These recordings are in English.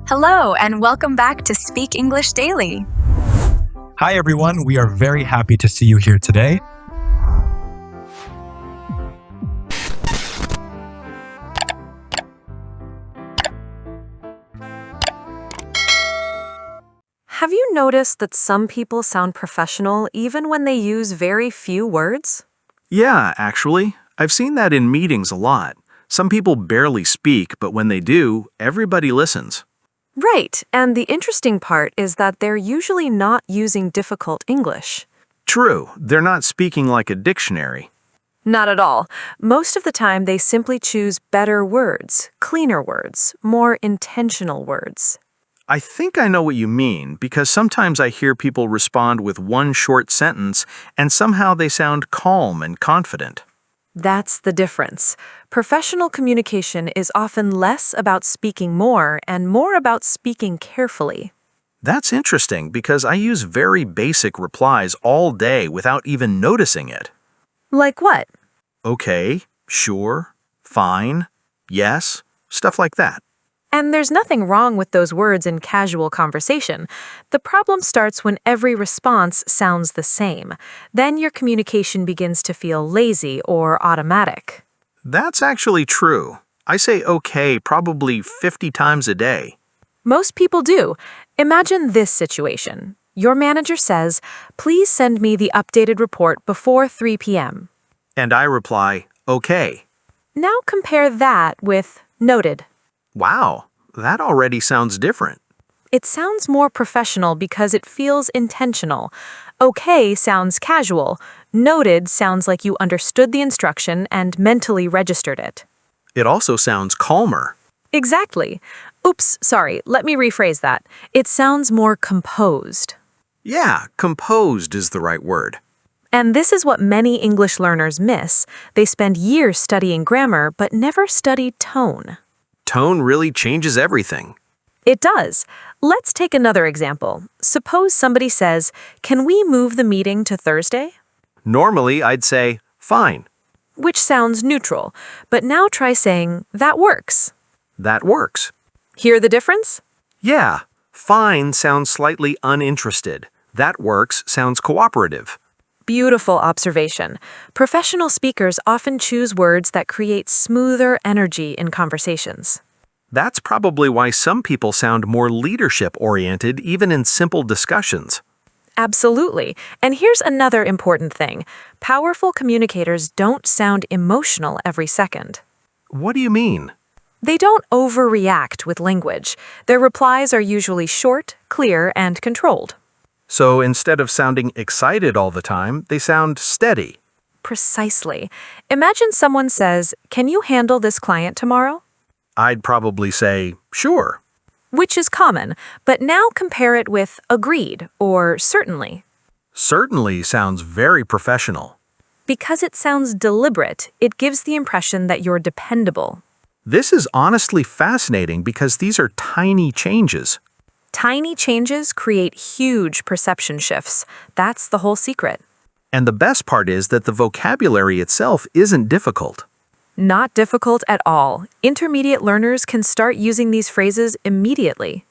Hello, and welcome back to Speak English Daily. Hi, everyone. We are very happy to see you here today. Have you noticed that some people sound professional even when they use very few words? Yeah, actually. I've seen that in meetings a lot. Some people barely speak, but when they do, everybody listens. Right, and the interesting part is that they're usually not using difficult English. True, they're not speaking like a dictionary. Not at all. Most of the time, they simply choose better words, cleaner words, more intentional words. I think I know what you mean, because sometimes I hear people respond with one short sentence, and somehow they sound calm and confident. That's the difference. Professional communication is often less about speaking more and more about speaking carefully. That's interesting, because I use very basic replies all day without even noticing it. Like what? Okay, sure, fine, yes, stuff like that. And there's nothing wrong with those words in casual conversation. The problem starts when every response sounds the same. Then your communication begins to feel lazy or automatic. That's actually true. I say okay probably 50 times a day. Most people do. Imagine this situation. Your manager says, "Please send me the updated report before 3 p.m." And I reply, okay. Now compare that with noted. Wow, that already sounds different. It sounds more professional because it feels intentional. Okay sounds casual. Noted sounds like you understood the instruction and mentally registered it. It also sounds calmer. Exactly. Oops, sorry, let me rephrase that. It sounds more composed. Yeah, composed is the right word. And this is what many English learners miss. They spend years studying grammar but never study tone. Tone really changes everything. It does. Let's take another example. Suppose somebody says, "Can we move the meeting to Thursday?" Normally, I'd say, fine. Which sounds neutral. But now try saying, "That works." That works. Hear the difference? Yeah, fine sounds slightly uninterested. That works sounds cooperative. Beautiful observation. Professional speakers often choose words that create smoother energy in conversations. That's probably why some people sound more leadership-oriented even in simple discussions. Absolutely. And here's another important thing. Powerful communicators don't sound emotional every second. What do you mean? They don't overreact with language. Their replies are usually short, clear, and controlled. So instead of sounding excited all the time, they sound steady. Precisely. Imagine someone says, "Can you handle this client tomorrow?" I'd probably say, sure. Which is common, but now compare it with agreed or certainly. Certainly sounds very professional. Because it sounds deliberate, it gives the impression that you're dependable. This is honestly fascinating because these are tiny changes. Tiny changes create huge perception shifts. That's the whole secret. And the best part is that the vocabulary itself isn't difficult. Not difficult at all. Intermediate learners can start using these phrases immediately.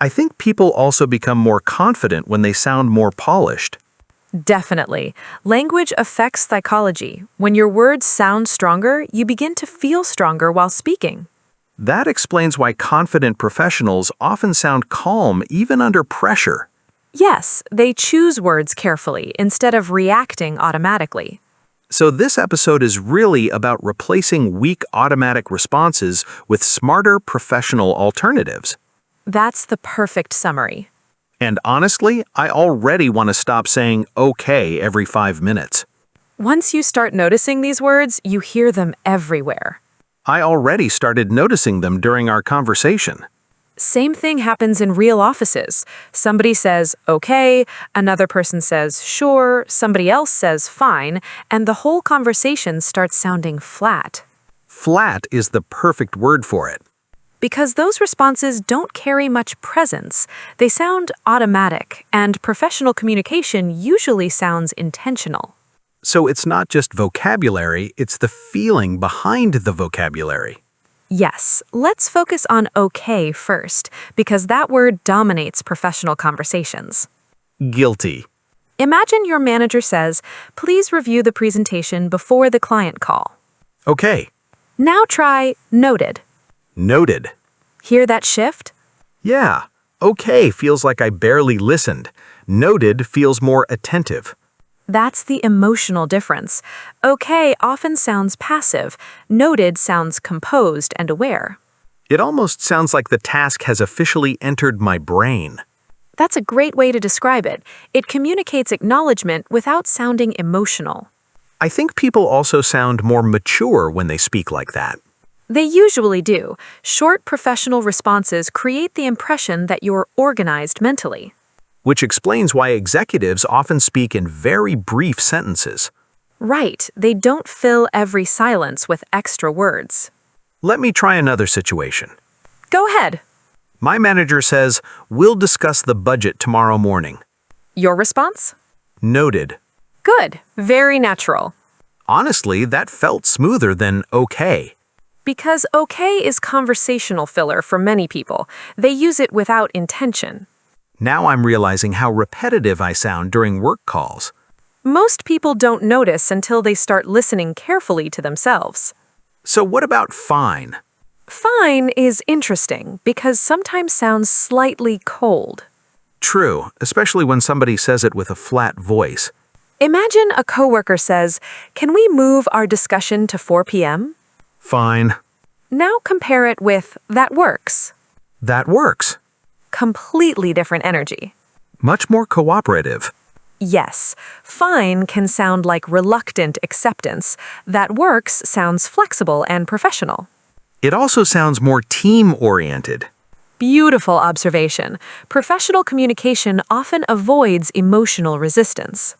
I think people also become more confident when they sound more polished. Definitely. Language affects psychology. When your words sound stronger, you begin to feel stronger while speaking. That explains why confident professionals often sound calm even under pressure. Yes, they choose words carefully instead of reacting automatically. So this episode is really about replacing weak automatic responses with smarter professional alternatives. That's the perfect summary. And honestly, I already want to stop saying okay every 5 minutes. Once you start noticing these words, you hear them everywhere. I already started noticing them during our conversation. Same thing happens in real offices. Somebody says, "Okay," another person says, "Sure," somebody else says, "Fine," and the whole conversation starts sounding flat. Flat is the perfect word for it. Because those responses don't carry much presence. They sound automatic, and professional communication usually sounds intentional. So it's not just vocabulary, it's the feeling behind the vocabulary. Yes, let's focus on okay first, because that word dominates professional conversations. Guilty. Imagine your manager says, "Please review the presentation before the client call." Okay. Now try noted. Noted. Hear that shift? Yeah. Okay feels like I barely listened. Noted feels more attentive. That's the emotional difference. Okay often sounds passive. Noted sounds composed and aware. It almost sounds like the task has officially entered my brain. That's a great way to describe it. It communicates acknowledgement without sounding emotional. I think people also sound more mature when they speak like that. They usually do. Short professional responses create the impression that you're organized mentally. Which explains why executives often speak in very brief sentences. Right, they don't fill every silence with extra words. Let me try another situation. Go ahead. My manager says, "We'll discuss the budget tomorrow morning." Your response? Noted. Good, very natural. Honestly, that felt smoother than okay. Because okay is conversational filler for many people. They use it without intention. Now I'm realizing how repetitive I sound during work calls. Most people don't notice until they start listening carefully to themselves. So what about fine? Fine is interesting because sometimes sounds slightly cold. True, especially when somebody says it with a flat voice. Imagine a coworker says, "Can we move our discussion to 4 p.m.?" Fine. Now compare it with "that works." That works. Completely different energy. Much more cooperative. Yes, fine can sound like reluctant acceptance. That works sounds flexible and professional. It also sounds more team-oriented. Beautiful observation. Professional communication often avoids emotional resistance.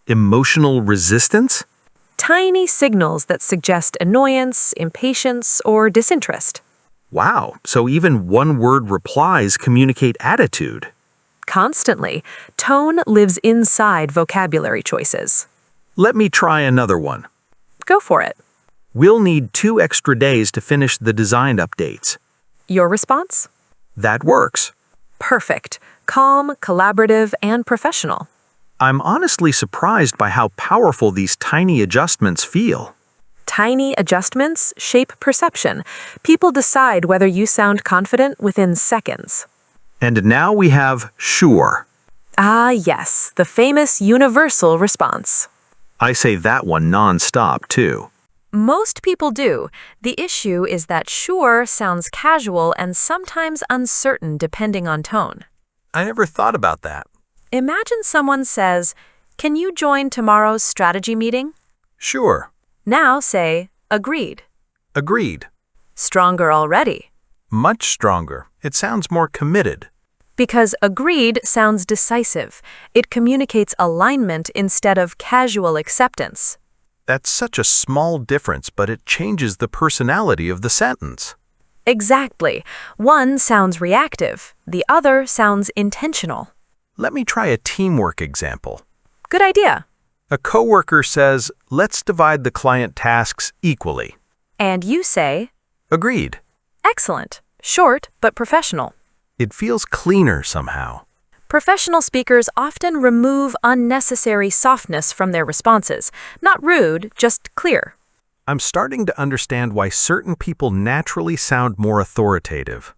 Emotional resistance? Tiny signals that suggest annoyance, impatience, or disinterest. Wow, so even one-word replies communicate attitude. Constantly, tone lives inside vocabulary choices. Let me try another one. Go for it. We'll need 2 extra days to finish the design updates. Your response? That works. Perfect. Calm, collaborative, and professional. I'm honestly surprised by how powerful these tiny adjustments feel. Tiny adjustments shape perception. People decide whether you sound confident within seconds. And now we have sure. Ah, yes, the famous universal response. I say that one non-stop, too. Most people do. The issue is that sure sounds casual and sometimes uncertain depending on tone. I never thought about that. Imagine someone says, "Can you join tomorrow's strategy meeting?" Sure. Now say, "Agreed." Agreed. Stronger already. Much stronger. It sounds more committed. Because agreed sounds decisive. It communicates alignment instead of casual acceptance. That's such a small difference, but it changes the personality of the sentence. Exactly. One sounds reactive. The other sounds intentional. Let me try a teamwork example. Good idea. A coworker says, "Let's divide the client tasks equally." And you say, Agreed. "Excellent." Short, but professional. It feels cleaner somehow. Professional speakers often remove unnecessary softness from their responses. Not rude, just clear. I'm starting to understand why certain people naturally sound more authoritative.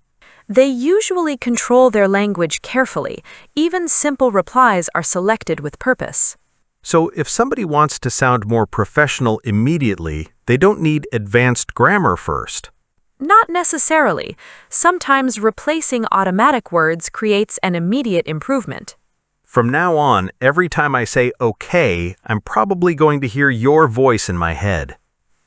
They usually control their language carefully. Even simple replies are selected with purpose. So if somebody wants to sound more professional immediately, they don't need advanced grammar first. Not necessarily. Sometimes replacing automatic words creates an immediate improvement. From now on, every time I say okay, I'm probably going to hear your voice in my head.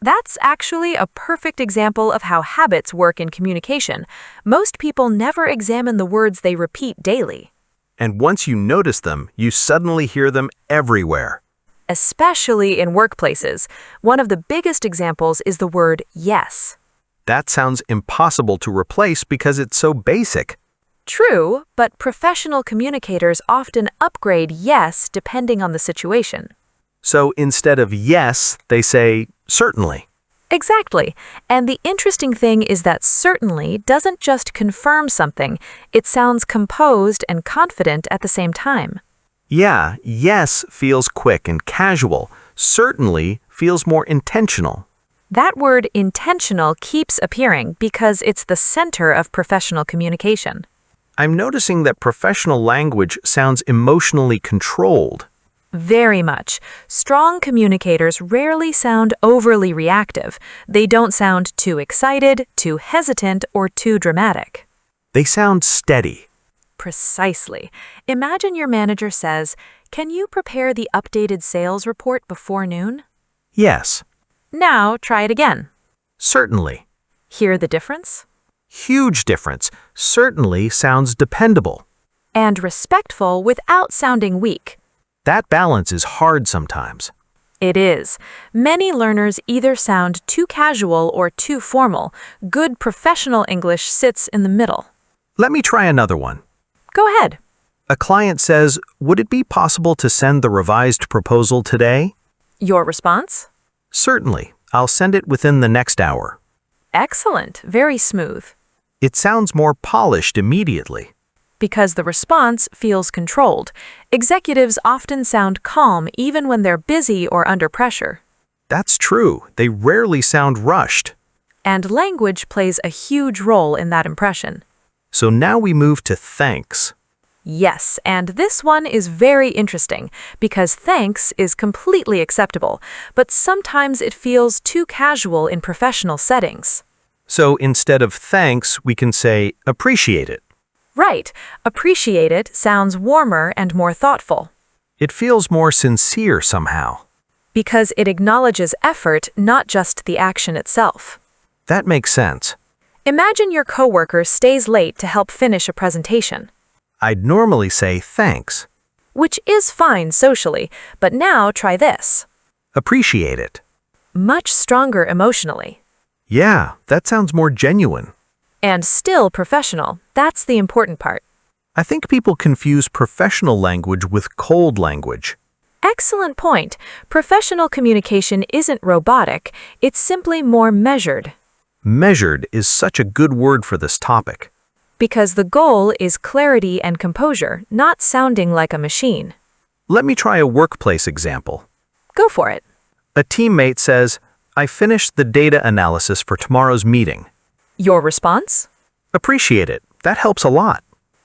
That's actually a perfect example of how habits work in communication. Most people never examine the words they repeat daily. And once you notice them, you suddenly hear them everywhere. Especially in workplaces. One of the biggest examples is the word yes. That sounds impossible to replace because it's so basic. True, but professional communicators often upgrade yes depending on the situation. So instead of yes, they say certainly. Exactly. And the interesting thing is that certainly doesn't just confirm something, it sounds composed and confident at the same time. Yeah, yes feels quick and casual. Certainly feels more intentional. That word intentional keeps appearing because it's the center of professional communication. I'm noticing that professional language sounds emotionally controlled. Very much. Strong communicators rarely sound overly reactive. They don't sound too excited, too hesitant, or too dramatic. They sound steady. Precisely. Imagine your manager says, "Can you prepare the updated sales report before noon?" Yes, Now try it again. certainly. Hear the difference? Huge difference. Certainly sounds dependable. And respectful without sounding weak. That balance is hard sometimes. It is. Many learners either sound too casual or too formal. Good professional English sits in the middle. Let me try another one. Go ahead. A client says, "Would it be possible to send the revised proposal today?" Your response? Certainly. I'll send it within the next hour. Excellent. Very smooth. It sounds more polished immediately. Because the response feels controlled. Executives often sound calm even when they're busy or under pressure. That's true. They rarely sound rushed. And language plays a huge role in that impression. So now we move to thanks. Yes, and this one is very interesting because thanks is completely acceptable, but sometimes it feels too casual in professional settings. So instead of thanks, we can say appreciate it. Right, appreciate it sounds warmer and more thoughtful It feels more sincere somehow. because it acknowledges effort, not just the action itself. That makes sense. Imagine your coworker stays late to help finish a presentation, I'd normally say thanks. which is fine socially, but now try this. Appreciate it. Much stronger emotionally. Yeah, that sounds more genuine. And still professional. That's the important part. I think people confuse professional language with cold language. Excellent point. Professional communication isn't robotic, it's simply more measured. Measured is such a good word for this topic. Because the goal is clarity and composure, not sounding like a machine. Let me try a workplace example. Go for it. A teammate says, "I finished the data analysis for tomorrow's meeting." Your response? Appreciate it. That helps a lot.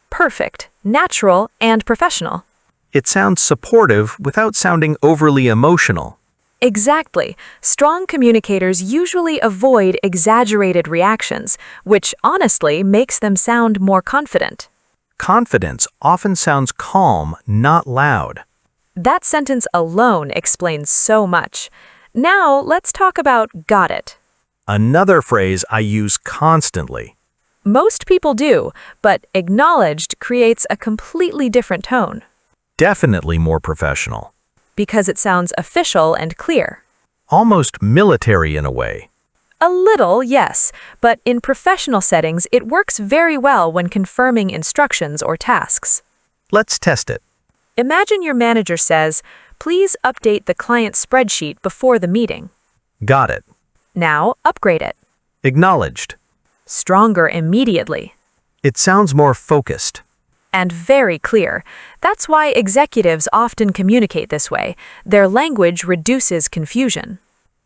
Perfect, natural, and professional. It sounds supportive without sounding overly emotional. Exactly. Strong communicators usually avoid exaggerated reactions, which honestly makes them sound more confident. Confidence often sounds calm, not loud. That sentence alone explains so much. Now let's talk about got it. Another phrase I use constantly. Most people do, but acknowledged creates a completely different tone Definitely more professional. because it sounds official and clear. Almost military in a way. A little, yes, but in professional settings, it works very well when confirming instructions or tasks. Let's test it. Imagine your manager says, "Please update the client spreadsheet before the meeting." Got it. Now, upgrade it. Acknowledged. Stronger immediately. It sounds more focused. And very clear. That's why executives often communicate this way. Their language reduces confusion.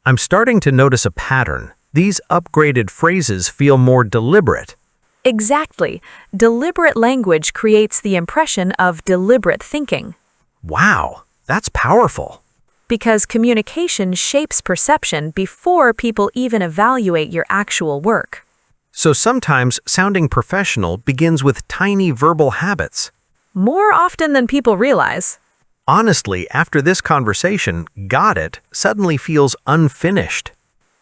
I'm starting to notice a pattern. These upgraded phrases feel more deliberate. Exactly. Deliberate language creates the impression of deliberate thinking. Wow, that's powerful. Because communication shapes perception before people even evaluate your actual work. So sometimes sounding professional begins with tiny verbal habits. More often than people realize. Honestly, after this conversation, got it suddenly feels unfinished.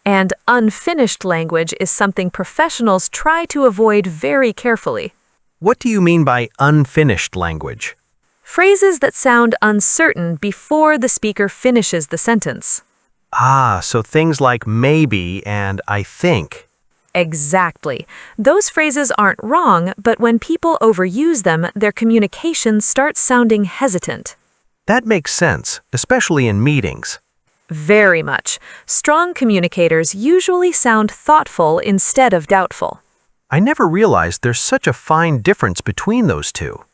And unfinished language is something professionals try to avoid very carefully. What do you mean by unfinished language? Phrases that sound uncertain before the speaker finishes the sentence. Ah, so things like maybe and I think. Exactly. Those phrases aren't wrong, but when people overuse them, their communication starts sounding hesitant. That makes sense, especially in meetings. Very much. Strong communicators usually sound thoughtful instead of doubtful. I never realized there's such a fine difference between those two.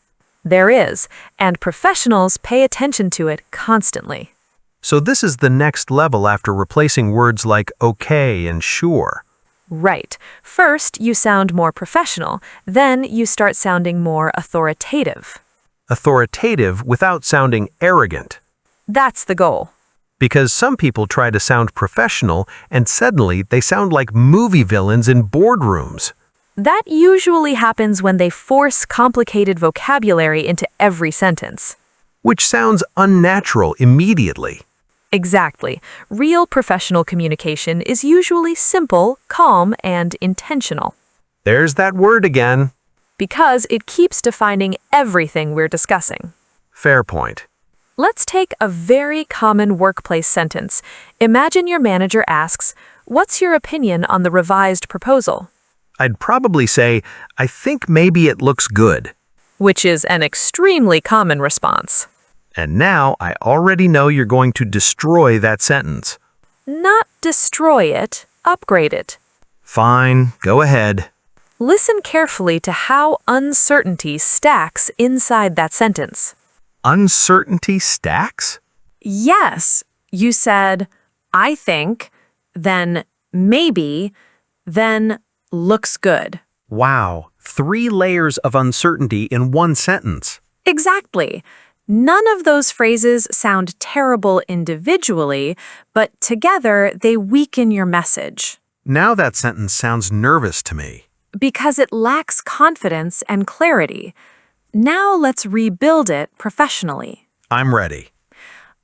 There is, and professionals pay attention to it constantly. So this is the next level after replacing words like okay and sure. Right. First, you sound more professional, then you start sounding more authoritative. Authoritative without sounding arrogant. That's the goal. Because some people try to sound professional and suddenly they sound like movie villains in boardrooms. That usually happens when they force complicated vocabulary into every sentence. Which sounds unnatural immediately. Exactly. Real professional communication is usually simple, calm, and intentional. There's that word again. Because it keeps defining everything we're discussing. Fair point. Let's take a very common workplace sentence. Imagine your manager asks, "What's your opinion on the revised proposal?" I'd probably say, I think maybe it looks good. Which is an extremely common response. And now I already know you're going to destroy that sentence. Not destroy it, upgrade it. Fine, go ahead. Listen carefully to how uncertainty stacks inside that sentence. Uncertainty stacks? Yes, you said, "I think," then "maybe," then "looks good." Wow, 3 layers of uncertainty in one sentence. Exactly. None of those phrases sound terrible individually, but together they weaken your message. Now that sentence sounds nervous to me. Because it lacks confidence and clarity. Now let's rebuild it professionally. I'm ready.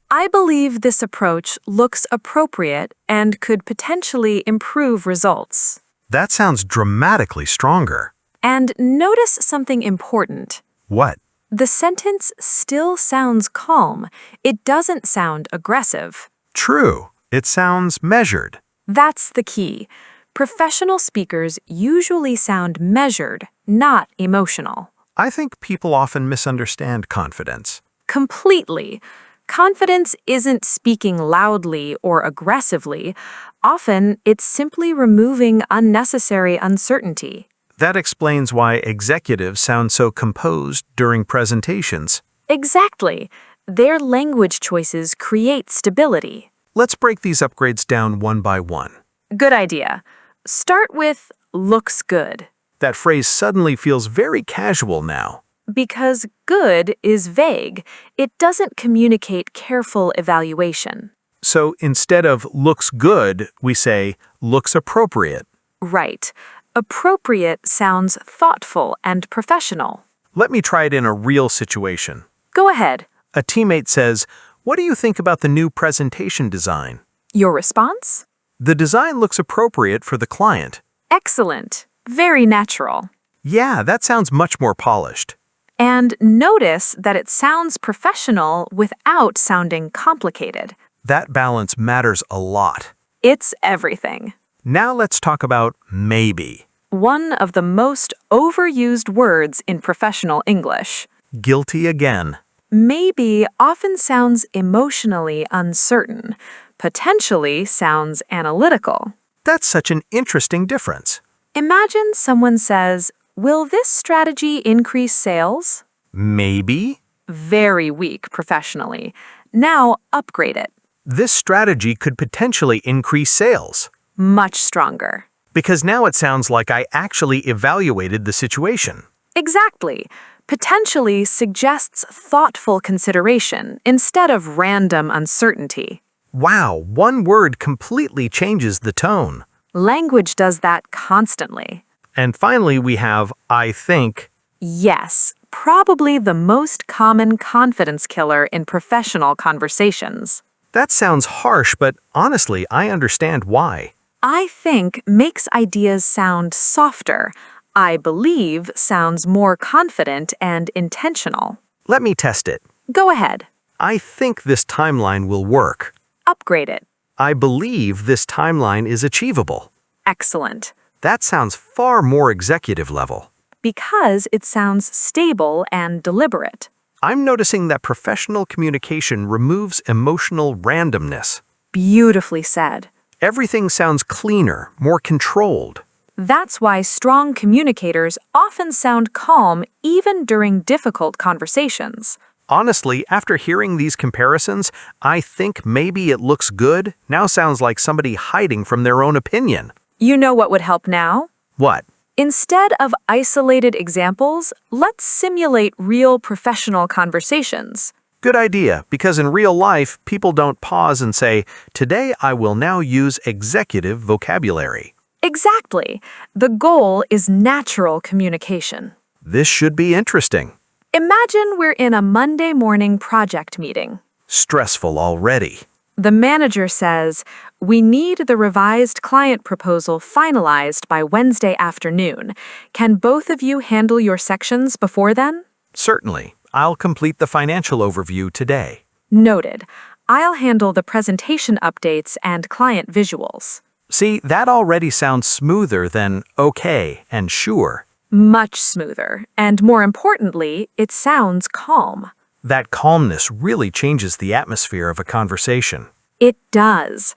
I believe this approach looks appropriate and could potentially improve results. That sounds dramatically stronger. And notice something important. What? The sentence still sounds calm. It doesn't sound aggressive. True. It sounds measured. That's the key. Professional speakers usually sound measured, not emotional. I think people often misunderstand confidence. Completely. Confidence isn't speaking loudly or aggressively. Often, it's simply removing unnecessary uncertainty. That explains why executives sound so composed during presentations. Exactly. Their language choices create stability. Let's break these upgrades down one by one. Good idea. Start with "looks good." That phrase suddenly feels very casual now. Because good is vague. It doesn't communicate careful evaluation. So instead of looks good, we say looks appropriate. Right. Appropriate sounds thoughtful and professional. Let me try it in a real situation. Go ahead. A teammate says, "What do you think about the new presentation design?" Your response? The design looks appropriate for the client. Excellent. Very natural. Yeah, that sounds much more polished. And notice that it sounds professional without sounding complicated. That balance matters a lot. It's everything. Now let's talk about maybe. One of the most overused words in professional English. Guilty again. Maybe often sounds emotionally uncertain, potentially sounds analytical. That's such an interesting difference. Imagine someone says, "Will this strategy increase sales?" Maybe. Very weak professionally. Now upgrade it. This strategy could potentially increase sales. Much stronger. Because now it sounds like I actually evaluated the situation. Exactly. Potentially suggests thoughtful consideration instead of random uncertainty. Wow, one word completely changes the tone. Language does that constantly. And finally, we have I think. Yes, probably the most common confidence killer in professional conversations. That sounds harsh, but honestly, I understand why. I think makes ideas sound softer. I believe sounds more confident and intentional. Let me test it. Go ahead. I think this timeline will work. Upgrade it. I believe this timeline is achievable. Excellent. That sounds far more executive level. Because it sounds stable and deliberate. I'm noticing that professional communication removes emotional randomness. Beautifully said. Everything sounds cleaner, more controlled. That's why strong communicators often sound calm even during difficult conversations. Honestly, after hearing these comparisons, I think maybe it looks good now sounds like somebody hiding from their own opinion. You know what would help now? What? Instead of isolated examples, let's simulate real professional conversations. Good idea, because in real life, people don't pause and say, "Today I will now use executive vocabulary." Exactly. The goal is natural communication. This should be interesting. Imagine we're in a Monday morning project meeting. Stressful already. The manager says, "We need the revised client proposal finalized by Wednesday afternoon. Can both of you handle your sections before then?" Certainly. I'll complete the financial overview today. Noted. I'll handle the presentation updates and client visuals. See, that already sounds smoother than okay and sure. Much smoother, and more importantly, it sounds calm. That calmness really changes the atmosphere of a conversation. It does.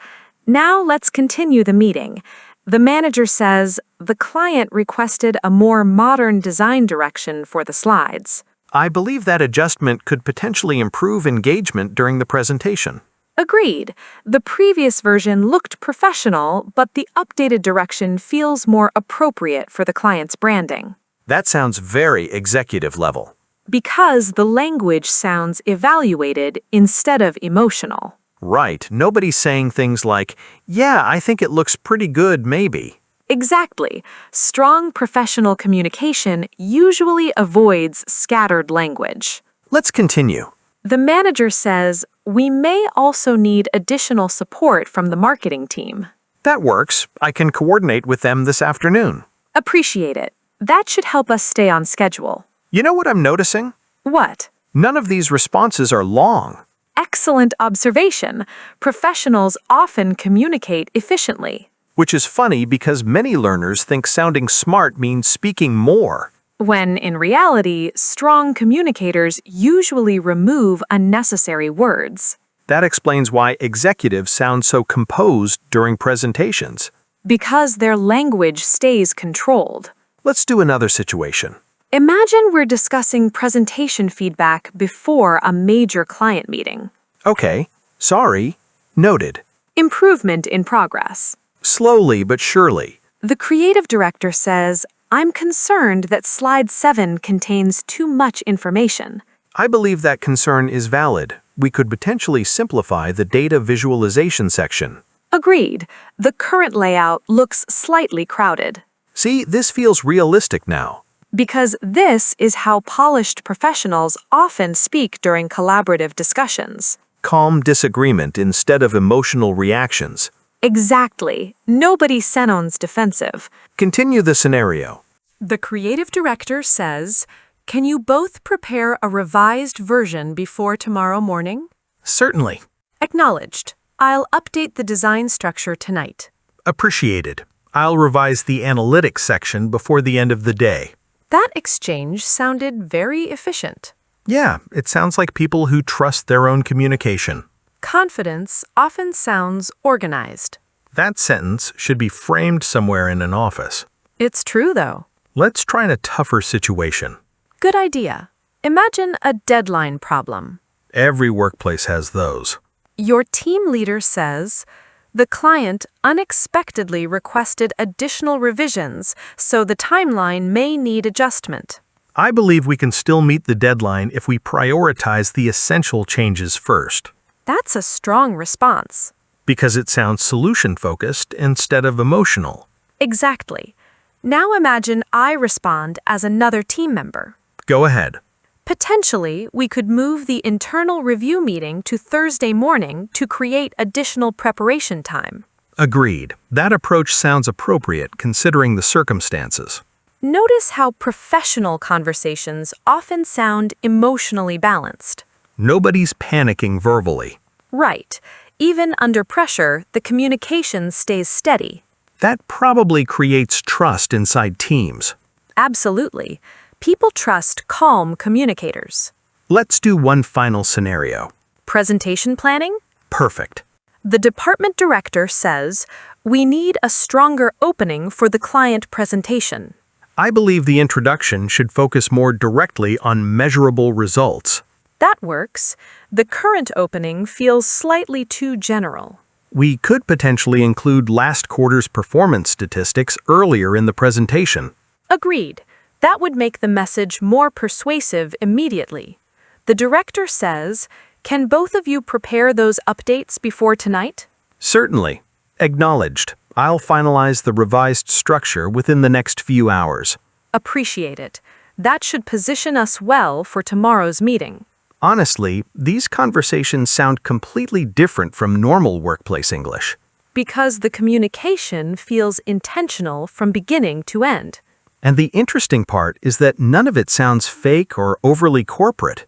Now let's continue the meeting. The manager says the client requested a more modern design direction for the slides. I believe that adjustment could potentially improve engagement during the presentation. Agreed. The previous version looked professional, but the updated direction feels more appropriate for the client's branding. That sounds very executive level. Because the language sounds evaluated instead of emotional. Right, nobody's saying things like, "Yeah, I think it looks pretty good, maybe." Exactly. Strong professional communication usually avoids scattered language. Let's continue. The manager says, "We may also need additional support from the marketing team." That works. I can coordinate with them this afternoon. Appreciate it. That should help us stay on schedule. You know what I'm noticing? What? None of these responses are long. Excellent observation. Professionals often communicate efficiently. Which is funny because many learners think sounding smart means speaking more. When in reality, strong communicators usually remove unnecessary words. That explains why executives sound so composed during presentations. Because their language stays controlled. Let's do another situation. Imagine we're discussing presentation feedback before a major client meeting. Okay, sorry. Noted. Improvement in progress. Slowly but surely. The creative director says, "I'm concerned that slide 7 contains too much information." I believe that concern is valid. We could potentially simplify the data visualization section. Agreed. The current layout looks slightly crowded. See, this feels realistic now. Because this is how polished professionals often speak during collaborative discussions. Calm disagreement instead of emotional reactions. Exactly. Nobody sounds defensive. Continue the scenario. The creative director says, "Can you both prepare a revised version before tomorrow morning?" Certainly. Acknowledged. I'll update the design structure tonight. Appreciated. I'll revise the analytics section before the end of the day. That exchange sounded very efficient. Yeah, it sounds like people who trust their own communication. Confidence often sounds organized. That sentence should be framed somewhere in an office. It's true, though. Let's try a tougher situation. Good idea. Imagine a deadline problem. Every workplace has those. Your team leader says, "The client unexpectedly requested additional revisions, so the timeline may need adjustment." I believe we can still meet the deadline if we prioritize the essential changes first, That's a strong response. because it sounds solution-focused instead of emotional. Exactly. Now imagine I respond as another team member. Go ahead. Potentially, we could move the internal review meeting to Thursday morning to create additional preparation time. Agreed. That approach sounds appropriate considering the circumstances. Notice how professional conversations often sound emotionally balanced. Nobody's panicking verbally. Right. Even under pressure, the communication stays steady. That probably creates trust inside teams. Absolutely. People trust calm communicators. Let's do one final scenario. Presentation planning? Perfect. The department director says, "We need a stronger opening for the client presentation." I believe the introduction should focus more directly on measurable results. That works. The current opening feels slightly too general. We could potentially include last quarter's performance statistics earlier in the presentation. Agreed. That would make the message more persuasive immediately. The director says, "Can both of you prepare those updates before tonight?" Certainly. Acknowledged. I'll finalize the revised structure within the next few hours. Appreciate it. That should position us well for tomorrow's meeting. Honestly, these conversations sound completely different from normal workplace English. Because the communication feels intentional from beginning to end. And the interesting part is that none of it sounds fake or overly corporate.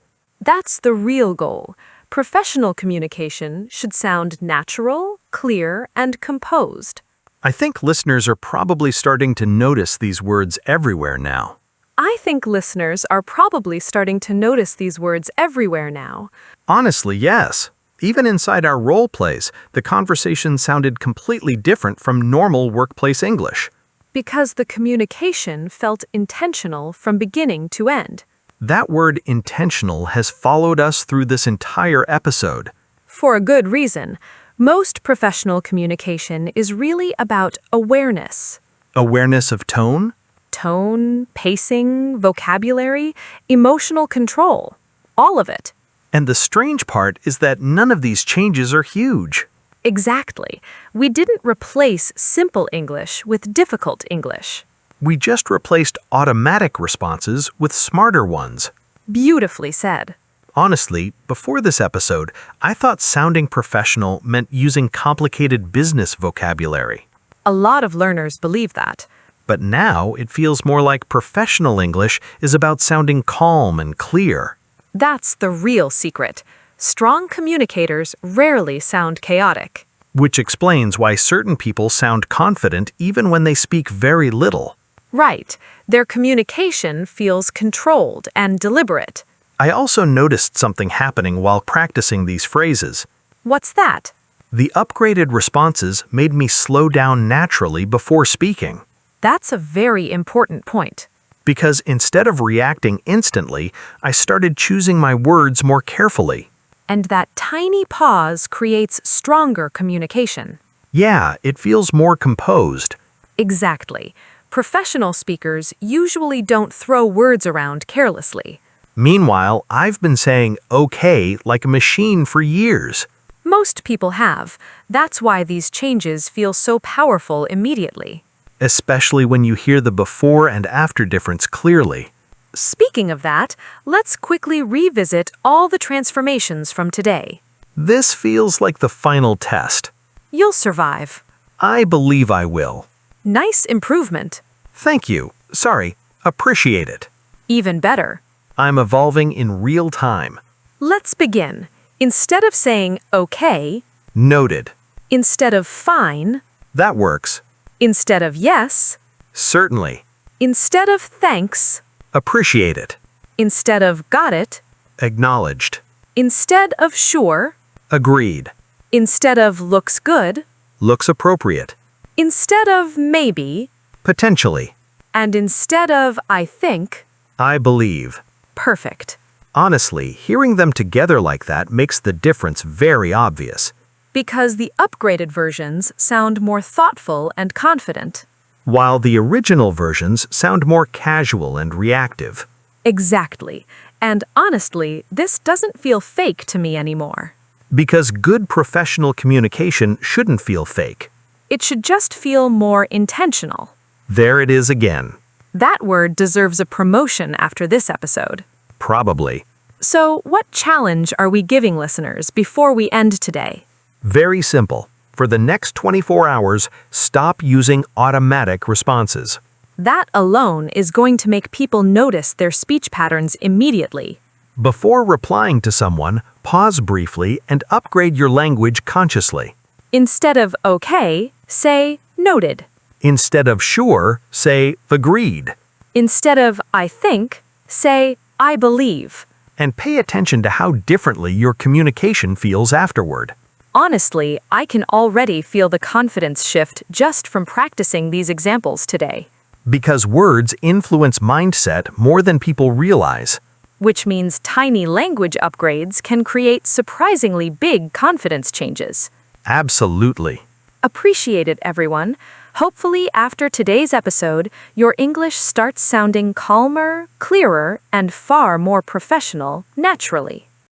That's the real goal. Professional communication should sound natural, clear, and composed. I think listeners are probably starting to notice these words everywhere now. I think listeners are probably starting to notice these words everywhere now. Honestly, yes. Even inside our role plays, the conversation sounded completely different from normal workplace English. Because the communication felt intentional from beginning to end. That word intentional has followed us through this entire episode. For a good reason. Most professional communication is really about awareness. Awareness of tone? Tone, pacing, vocabulary, emotional control. All of it. And the strange part is that none of these changes are huge. Exactly. We didn't replace simple English with difficult English. We just replaced automatic responses with smarter ones. Beautifully said. Honestly, before this episode, I thought sounding professional meant using complicated business vocabulary. A lot of learners believe that. But now it feels more like professional English is about sounding calm and clear. That's the real secret. Strong communicators rarely sound chaotic. Which explains why certain people sound confident even when they speak very little. Right. Their communication feels controlled and deliberate. I also noticed something happening while practicing these phrases. What's that? The upgraded responses made me slow down naturally before speaking. That's a very important point. Because instead of reacting instantly, I started choosing my words more carefully. And that tiny pause creates stronger communication. Yeah, it feels more composed. Exactly. Professional speakers usually don't throw words around carelessly. Meanwhile, I've been saying okay like a machine for years. Most people have. That's why these changes feel so powerful immediately. Especially when you hear the before and after difference clearly. Speaking of that, let's quickly revisit all the transformations from today. This feels like the final test. You'll survive. I believe I will. Nice improvement. Thank you. Sorry. Appreciate it. Even better. I'm evolving in real time. Let's begin. Instead of saying okay, Noted. instead of fine, That works. instead of yes, Certainly. instead of thanks, Appreciate it. instead of got it, Acknowledged. instead of sure, Agreed. instead of looks good, Looks appropriate. instead of maybe, Potentially. and instead of I think. I believe. Perfect. Honestly, hearing them together like that makes the difference very obvious. Because the upgraded versions sound more thoughtful and confident. While the original versions sound more casual and reactive. Exactly. And honestly, this doesn't feel fake to me anymore. Because good professional communication shouldn't feel fake. It should just feel more intentional. There it is again. That word deserves a promotion after this episode. Probably. So, what challenge are we giving listeners before we end today? Very simple. For the next 24 hours, stop using automatic responses. That alone is going to make people notice their speech patterns immediately. Before replying to someone, pause briefly and upgrade your language consciously. Instead of okay, say noted. Instead of sure, say agreed. Instead of I think, say I believe. And pay attention to how differently your communication feels afterward. Honestly, I can already feel the confidence shift just from practicing these examples today, Because words influence mindset more than people realize. which means tiny language upgrades can create surprisingly big confidence changes. Absolutely. Appreciate it, everyone. Hopefully, after today's episode, your English starts sounding calmer, clearer, and far more professional naturally.